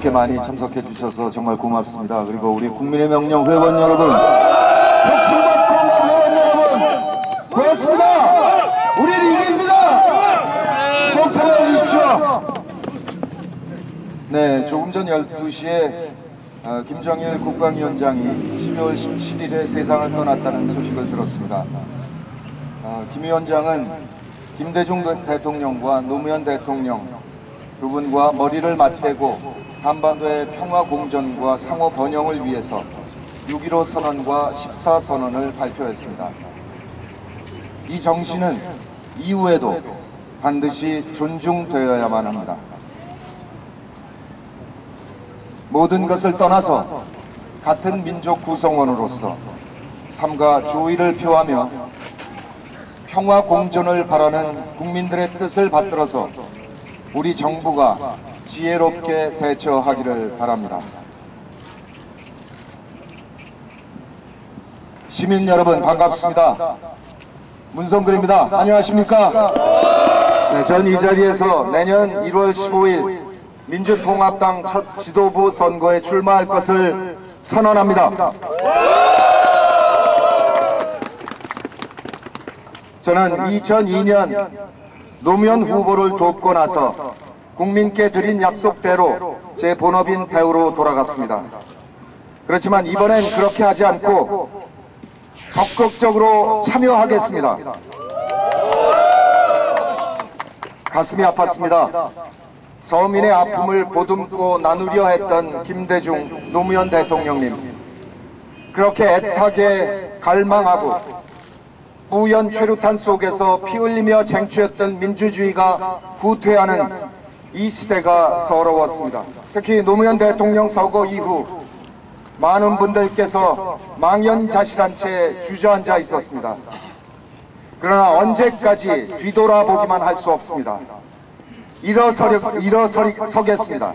이렇게 많이 참석해 주셔서 정말 고맙습니다. 그리고 우리 국민의 명령 회원 여러분, 혁신박통합 회원 여러분, 고맙습니다. 우리는 이깁니다. 꼭 참여해 주십시오. 네, 조금 전 12시에 김정일 국방위원장이 12월 17일에 세상을 떠났다는 소식을 들었습니다. 김 위원장은 김대중 대통령과 노무현 대통령 두 분과 머리를 맞대고 한반도의 평화 공전과 상호 번영을 위해서 6.15 선언과 14선언을 발표했습니다. 이 정신은 이후에도 반드시 존중되어야만 합니다. 모든 것을 떠나서 같은 민족 구성원으로서 삼가 조의를 표하며 평화 공존을 바라는 국민들의 뜻을 받들어서 우리 정부가 지혜롭게 대처하기를 바랍니다. 시민 여러분 반갑습니다. 문성글입니다. 안녕하십니까? 네, 전 이 자리에서 내년 1월 15일 민주통합당 첫 지도부 선거에 출마할 것을 선언합니다. 저는 2002년 노무현 후보를 돕고 나서 국민께 드린 약속대로 제 본업인 배우로 돌아갔습니다. 그렇지만 이번엔 그렇게 하지 않고 적극적으로 참여하겠습니다. 가슴이 아팠습니다. 서민의 아픔을 보듬고 나누려 했던 김대중 노무현 대통령님, 그렇게 애타게 갈망하고 우연 최루탄 속에서 피 흘리며 쟁취했던 민주주의가 후퇴하는 이 시대가 서러웠습니다. 특히 노무현 대통령 서거 이후 많은 분들께서 망연자실한 채 주저앉아 있었습니다. 그러나 언제까지 뒤돌아보기만 할 수 없습니다. 일어서겠습니다.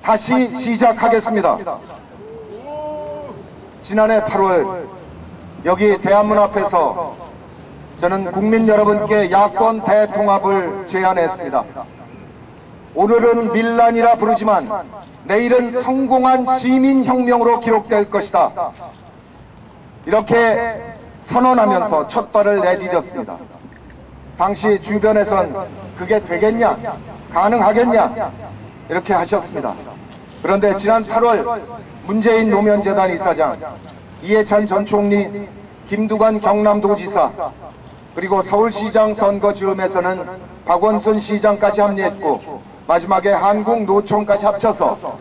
다시 시작하겠습니다. 지난해 8월 여기 대한문 앞에서 저는 국민 여러분께 야권 대통합을 제안했습니다. 오늘은 밀란이라 부르지만 내일은 성공한 시민혁명으로 기록될 것이다. 이렇게 선언하면서 첫 발을 내디뎠습니다. 당시 주변에선 그게 되겠냐, 가능하겠냐 이렇게 하셨습니다. 그런데 지난 8월 문재인 노무현재단 이사장, 이해찬 전 총리, 김두관 경남도지사, 그리고 서울시장 선거 즈음에서는 박원순 시장까지 합류했고 마지막에 한국노총까지 합쳐서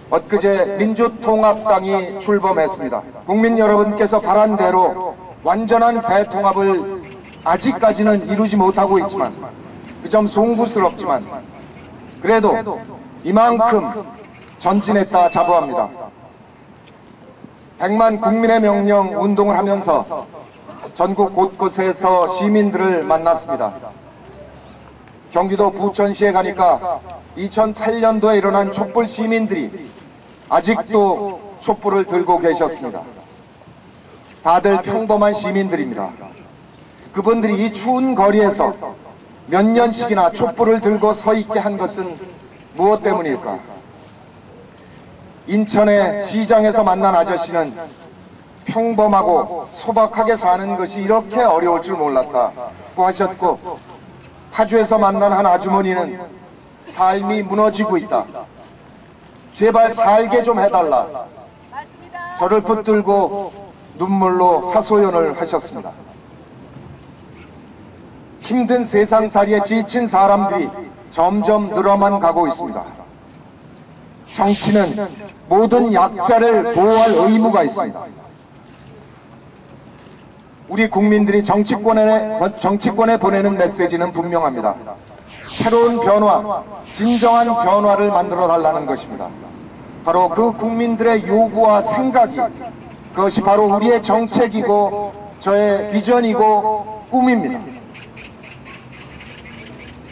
엊그제 민주통합당이 출범했습니다. 국민 여러분께서 바란 대로 완전한 대통합을 아직까지는 이루지 못하고 있지만 그 점 송구스럽지만 그래도 이만큼 전진했다 자부합니다. 100만 국민의 명령 운동을 하면서 전국 곳곳에서 시민들을 만났습니다. 경기도 부천시에 가니까 2008년도에 일어난 촛불 시민들이 아직도 촛불을 들고 계셨습니다. 다들 평범한 시민들입니다. 그분들이 이 추운 거리에서 몇 년씩이나 촛불을 들고 서 있게 한 것은 무엇 때문일까? 인천의 시장에서 만난 아저씨는 평범하고 소박하게 사는 것이 이렇게 어려울 줄 몰랐다고 하셨고, 파주에서 만난 한 아주머니는 삶이 무너지고 있다. 제발 살게 좀 해달라. 저를 붙들고 눈물로 하소연을 하셨습니다. 힘든 세상살이에 지친 사람들이 점점 늘어만 가고 있습니다. 정치는 모든 약자를 보호할 의무가 있습니다. 우리 국민들이 정치권에 보내는 메시지는 분명합니다. 새로운 변화, 진정한 변화를 만들어 달라는 것입니다. 바로 그 국민들의 요구와 생각이, 그것이 바로 우리의 정책이고 저의 비전이고 꿈입니다.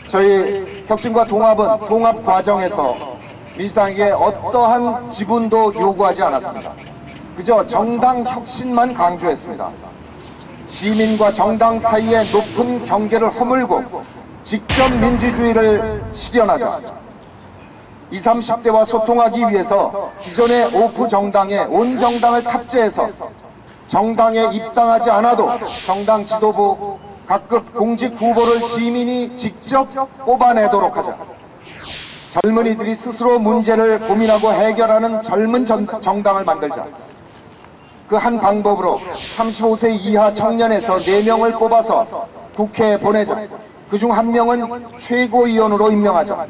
저희 혁신과 통합은 통합 과정에서 민주당에게 어떠한 지분도 요구하지 않았습니다. 그저 정당 혁신만 강조했습니다. 시민과 정당 사이의 높은 경계를 허물고 직접 민주주의를 실현하자. 20, 30대와 소통하기 위해서 기존의 오프 정당에 온 정당을 탑재해서 정당에 입당하지 않아도 정당 지도부 각급 공직 후보를 시민이 직접 뽑아내도록 하자. 젊은이들이 스스로 문제를 고민하고 해결하는 젊은 정당을 만들자. 그 한 방법으로 35세 이하 청년에서 4명을 뽑아서 국회에 보내자. 그중 1명은 최고위원으로 임명하자.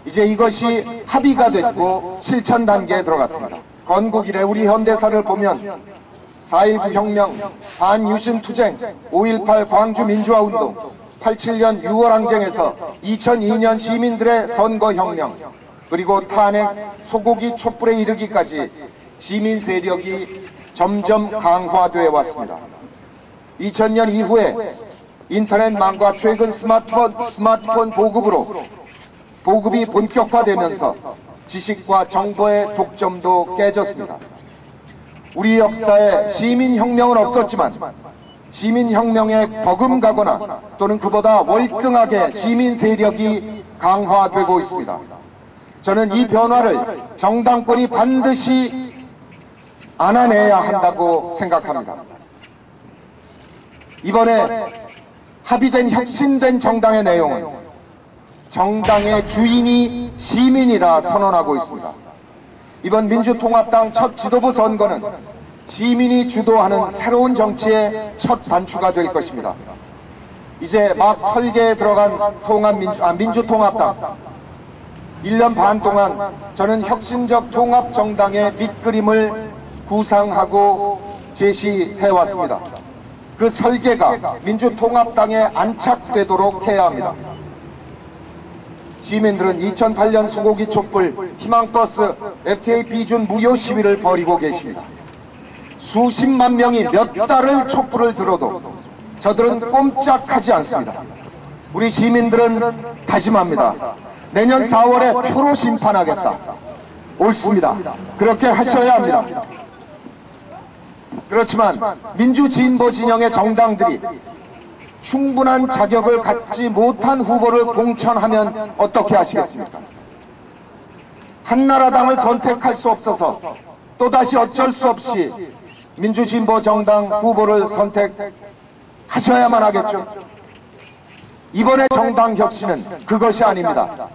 이제 이것이 합의가 됐고 실천 단계에 들어갔습니다. 건국 이래 우리 현대사를 보면 4.19 혁명, 반유신 투쟁, 5.18 광주 민주화운동, 87년 6월 항쟁에서 2002년 시민들의 선거혁명, 그리고 탄핵, 소고기 촛불에 이르기까지 시민 세력이 점점 강화되어 왔습니다. 2000년 이후에 인터넷망과 최근 스마트폰 보급이 본격화되면서 지식과 정보의 독점도 깨졌습니다. 우리 역사에 시민혁명은 없었지만 시민혁명에 버금가거나 또는 그보다 월등하게 시민 세력이 강화되고 있습니다. 저는 이 변화를 정당권이 반드시 안아내야 한다고 생각합니다. 이번에 합의된 혁신된 정당의 내용은 정당의 주인이 시민이라 선언하고 있습니다. 이번 민주통합당 첫 지도부 선거는 시민이 주도하는 새로운 정치의 첫 단추가 될 것입니다. 이제 막 설계에 들어간 민주통합당 1년 반 동안 저는 혁신적 통합정당의 밑그림을 구상하고 제시해왔습니다. 그 설계가 민주통합당에 안착되도록 해야 합니다. 시민들은 2008년 소고기 촛불, 희망버스, FTA 비준 무효 시위를 벌이고 계십니다. 수십만 명이 몇 달을 촛불을 들어도 저들은 꼼짝하지 않습니다. 우리 시민들은 다짐합니다. 내년 4월에 표로 심판하겠다. 옳습니다. 그렇게 하셔야 합니다. 그렇지만 민주진보 진영의 정당들이 충분한 자격을 갖지 못한 후보를 공천하면 어떻게 하시겠습니까? 한나라당을 선택할 수 없어서 또다시 어쩔 수 없이 민주진보 정당 후보를 선택하셔야만 하겠죠. 이번의 정당 혁신은 그것이 아닙니다.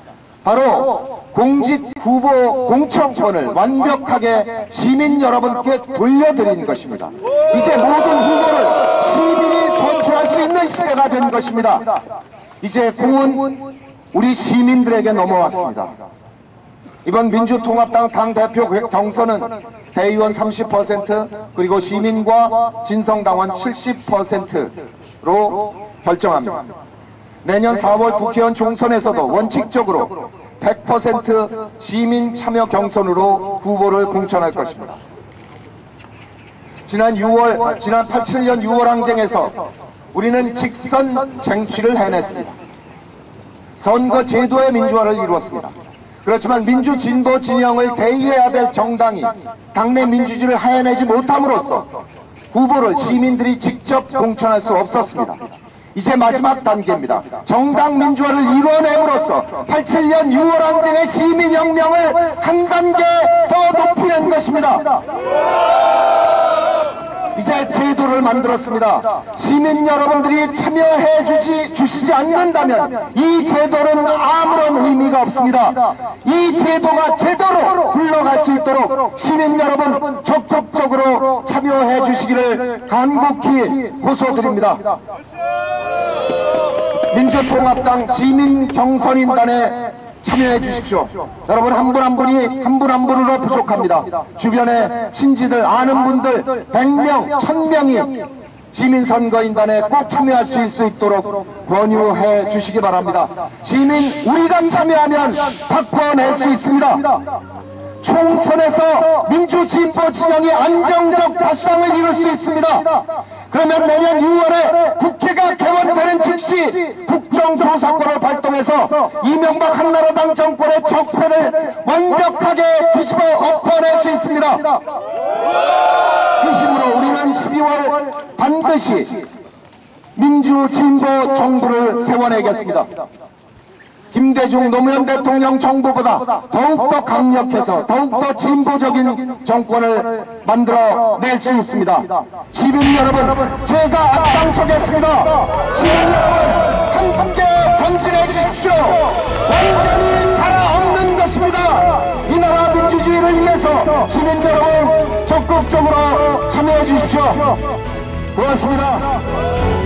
바로 공직 후보 공천권을 완벽하게 시민 여러분께 돌려드리는 것입니다. 이제 모든 후보를 시민이 선출할 수 있는 시대가 된 것입니다. 이제 공은 우리 시민들에게 넘어왔습니다. 이번 민주통합당 당대표 경선은 대의원 30% 그리고 시민과 진성당원 70%로 결정합니다. 내년 4월 국회의원 총선에서도 원칙적으로 100% 시민 참여 경선으로 후보를 공천할 것입니다. 지난 87년 6월 항쟁에서 우리는 직선 쟁취를 해냈습니다. 선거 제도의 민주화를 이루었습니다. 그렇지만 민주진보 진영을 대의해야 될 정당이 당내 민주주의를 해내지 못함으로써 후보를 시민들이 직접 공천할 수 없었습니다. 이제 마지막 단계입니다. 정당 민주화를 이뤄냄으로써 87년 6월 항쟁의 시민혁명을 한 단계 더 높이는 것입니다. 이제 제도를 만들었습니다. 시민 여러분들이 참여해 주시지 않는다면 이 제도는 아무런 의미가 없습니다. 이 제도가 제대로 굴러갈 수 있도록 시민 여러분 적극적으로 참여해 주시기를 간곡히 호소드립니다. 민주통합당 시민경선인단에 참여해 주십시오. 여러분 한 분 한 분으로 부족합니다. 주변에 친지들 아는 분들 100명, 1000명이 시민선거인단에 꼭 참여할 수 있도록 권유해 주시기 바랍니다. 시민 우리가 참여하면 바꿔낼 수 있습니다. 총선에서 민주진보 진영이 안정적 다수당을 이룰 수 있습니다. 그러면 내년 6월에 국회가 개원되는 즉시 국정조사권을 발동해서 이명박 한나라당 정권의 적폐를 완벽하게 뒤집어 엎어낼 수 있습니다. 그 힘으로 우리는 12월 반드시 민주진보 정부를 세워내겠습니다. 김대중 노무현 대통령 정부보다 더욱더 강력해서 더욱더 진보적인 정권을 만들어낼 수 있습니다. 시민 여러분, 제가 앞장서겠습니다. 시민 여러분, 함께 전진해 주십시오. 완전히 달아엎는 것입니다. 이 나라 민주주의를 위해서 시민 여러분 적극적으로 참여해 주십시오. 고맙습니다.